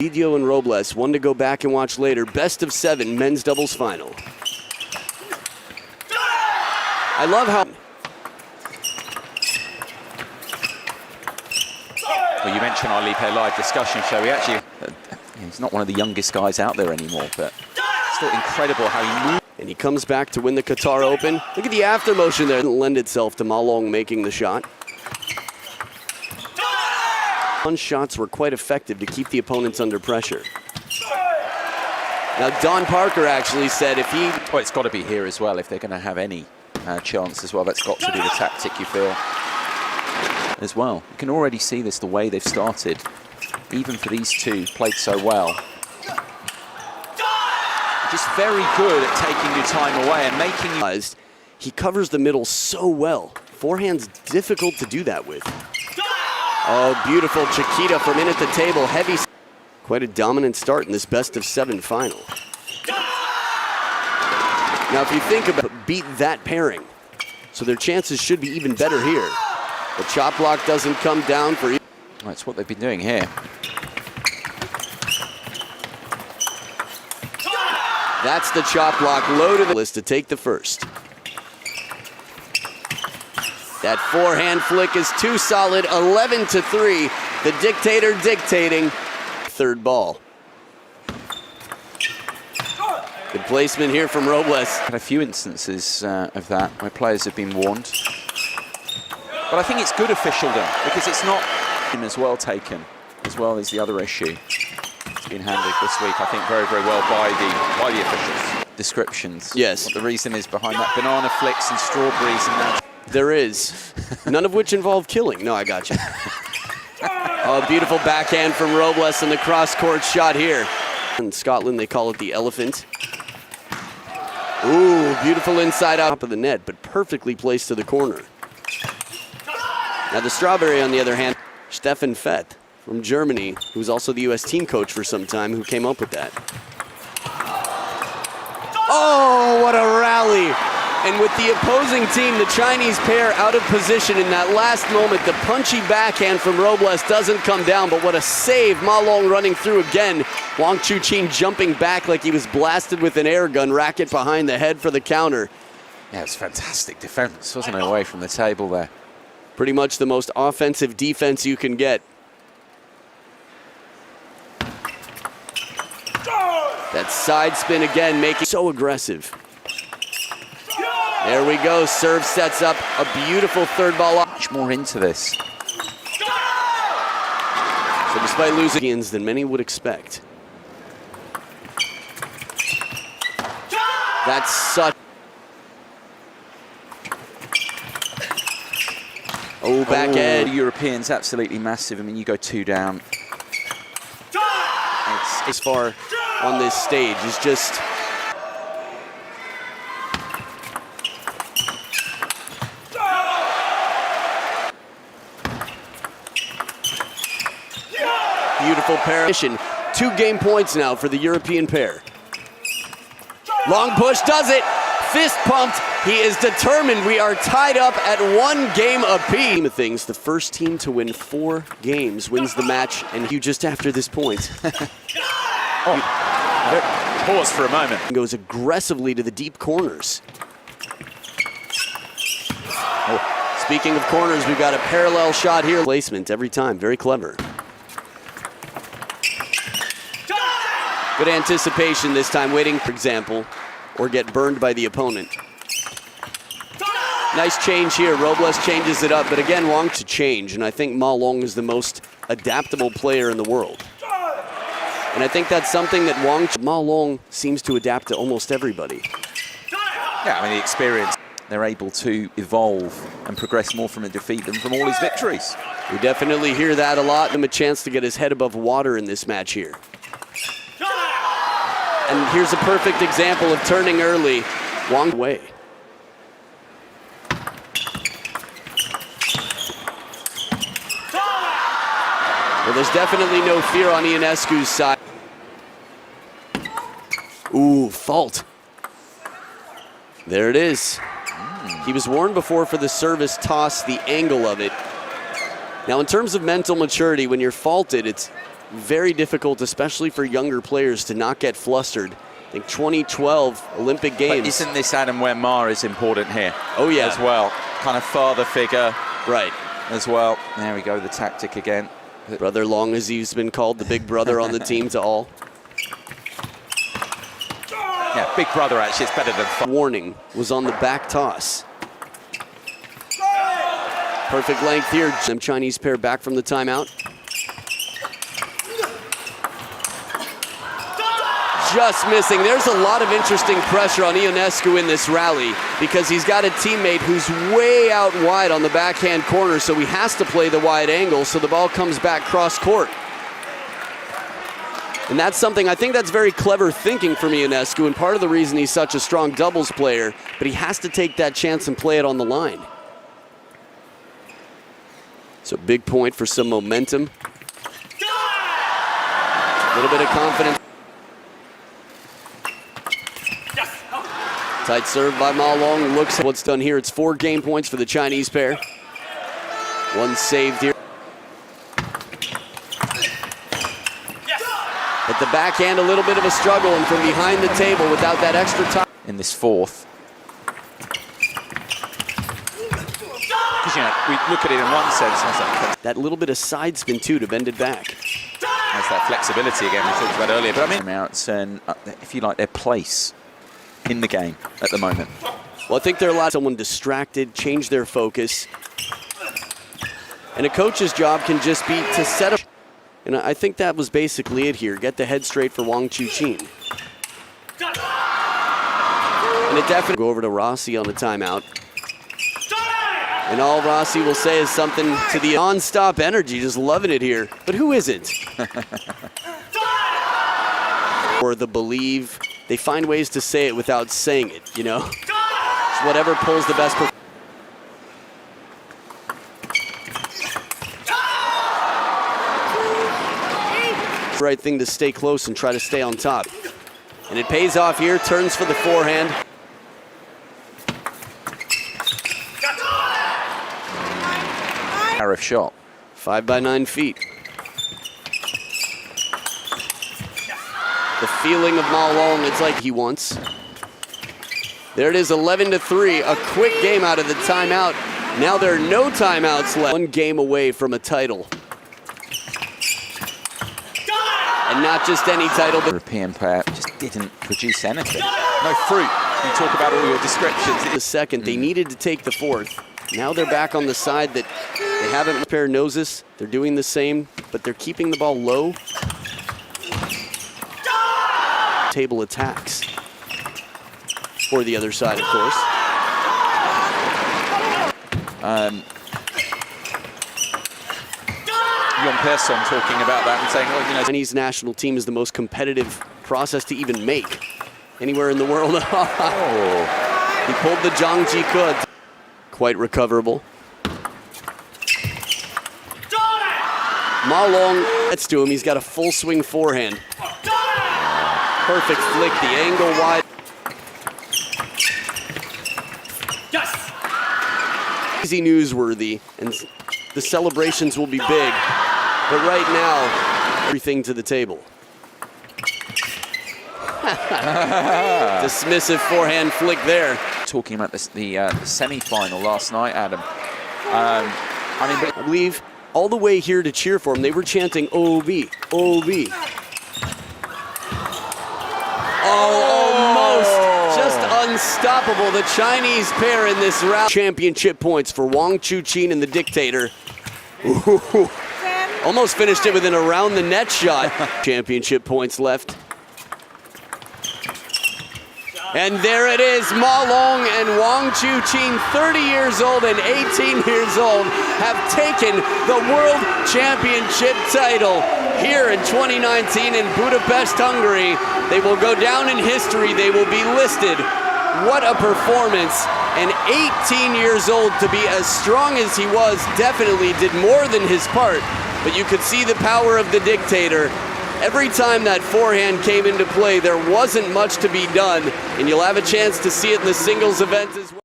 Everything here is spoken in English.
Ovidiu and Robles, one to go back and watch later. Best of 7 men's doubles final. I love how... Well, you mentioned our Lipe Live discussion show. He actually, he's not one of the youngest guys out there anymore, but it's still incredible how he moved. And he comes back to win the Qatar Open. Look at the after motion there. It didn't lend itself to Ma Long making the shot. Shots were quite effective to keep the opponents under pressure. Now, Don Parker actually said if he... Well, it's got to be here as well if they're going to have any chance as well. That's got to be the tactic, you feel, as well. You can already see this, the way they've started. Even for these two, played so well. Just very good at taking your time away and making you... He covers the middle so well. Forehand's difficult to do that with. Oh, beautiful Chiquita from in at the table. Heavy. Quite a dominant start in this best of 7 final. Now, if you think about beat that pairing, so their chances should be even better here. The chop block doesn't come down for... That's what they've been doing here. That's the chop block loaded list to take the first. That forehand flick is too solid, 11-3. The dictator dictating. Third ball. Good placement here from Robles. Had a few instances of that where players have been warned. But I think it's good officialdom because it's not him as well taken, as well as the other issue. It's been handled this week, I think, very, very well by the officials. Descriptions. Yes. What the reason is behind that. Banana flicks and strawberries and that. There is. None of which involve killing. No, I got you. Oh, beautiful backhand from Robles and the cross-court shot here. In Scotland, they call it the elephant. Ooh, beautiful inside out of the net, but perfectly placed to the corner. Now the strawberry, on the other hand, Stefan Fett from Germany, who's also the U.S. team coach for some time, who came up with that. Oh, what a rally. And with the opposing team, the Chinese pair out of position in that last moment, the punchy backhand from Robles doesn't come down, but what a save. Ma Long running through again. Wang Chuqin jumping back like he was blasted with an air gun, racket behind the head for the counter. Yeah, it was fantastic defense, wasn't it, away from the table there. Pretty much the most offensive defense you can get. That side spin again, making so aggressive. There we go, serve sets up a beautiful third ball. Much more into this. So despite losing than many would expect. That's such... Oh, back end. The Europeans absolutely massive. I mean, you go 2 down. It's as far on this stage is just... Beautiful pair. 2 game points now for the European pair. Long push does it. Fist pumped. He is determined. We are tied up at 1 game apiece. Things. The first team to win 4 games wins the match, and you just after this point. Pause for a moment. Goes aggressively to the deep corners. Oh. Speaking of corners, we've got a parallel shot here. Placement every time. Very clever. Good anticipation this time, waiting, for example, or get burned by the opponent. Nice change here. Robles changes it up, but again, Wang to change, and I think Ma Long is the most adaptable player in the world. And I think that's something that Ma Long seems to adapt to almost everybody. Yeah, I mean, the experience. They're able to evolve and progress more from a defeat than from all his victories. We definitely hear that a lot. Give him a chance to get his head above water in this match here. And here's a perfect example of turning early. Wang away. Well, there's definitely no fear on Ionescu's side. Ooh, fault. There it is. He was warned before for the service toss, the angle of it. Now, in terms of mental maturity, when you're faulted, it's very difficult, especially for younger players, to not get flustered. I think 2012 Olympic Games. But isn't this, Adam, where Ma is important here? Oh, yeah. As well. Kind of father figure. Right. As well. There we go, the tactic again. Brother Long, as he's been called, the big brother on the team to all. Yeah, big brother, actually, it's better than... Warning was on the back toss. Perfect length here. Some Chinese pair back from the timeout. Just missing. There's a lot of interesting pressure on Ionescu in this rally because he's got a teammate who's way out wide on the backhand corner, so he has to play the wide angle so the ball comes back cross court. And that's something, I think that's very clever thinking from Ionescu, and part of the reason he's such a strong doubles player, but he has to take that chance and play it on the line. So big point for some momentum. A little bit of confidence. Tight serve by Ma Long. Looks at what's done here. It's 4 game points for the Chinese pair. One saved here. At the backhand, a little bit of a struggle, and from behind the table without that extra time. In this fourth. Because, you know, we look at it in one sense. That little bit of side spin, too, to bend it back. That's that flexibility again we talked about earlier. But I mean, outs and, if you like, their place in the game at the moment. Well, I think they're allowed someone distracted, change their focus. And a coach's job can just be to set up. And I think that was basically it here. Get the head straight for Wang Chuqin. And it definitely go over to Rossi on the timeout. And all Rossi will say is something to the non-stop energy, just loving it here. But who isn't? Or the believe. They find ways to say it without saying it, you know? It's whatever pulls the best. Right thing to stay close and try to stay on top. And it pays off here, turns for the forehand. Arif shot. 5 by 9 feet. The feeling of Ma Long, it's like he wants. There it is, 11-3, a quick game out of the timeout. Now there are no timeouts left. 1 game away from a title. And not just any title, but European player just didn't produce anything. No fruit. You talk about all your descriptions. The second, they needed to take the fourth. Now they're back on the side that they haven't repaired noses. They're doing the same, but they're keeping the ball low. Table attacks for the other side, of course. Jon Persson talking about that and saying, well, you know, Chinese national team is the most competitive process to even make anywhere in the world. oh. He pulled the Zhangji Ke. Quite recoverable. Ma Long gets to him. He's got a full swing forehand. Perfect flick, the angle wide. Easy newsworthy, and the celebrations will be big. But right now, everything to the table. Dismissive forehand flick there. Talking about this, the semi-final last night, Adam. I believe all the way here to cheer for him, they were chanting OB, OB. Oh, almost just unstoppable. The Chinese pair in this round. Championship points for Wang Chuqin and the Dictator. Ooh. Almost finished it with an around the net shot. Championship points left. And there it is, Ma Long and Wang Chuqin, 30 years old and 18 years old, have taken the World Championship title here in 2019 in Budapest, Hungary. They will go down in history. They will be listed. What a performance. And 18 years old to be as strong as he was, definitely did more than his part. But you could see the power of the Dictator. Every time that forehand came into play, there wasn't much to be done, and you'll have a chance to see it in the singles event as well.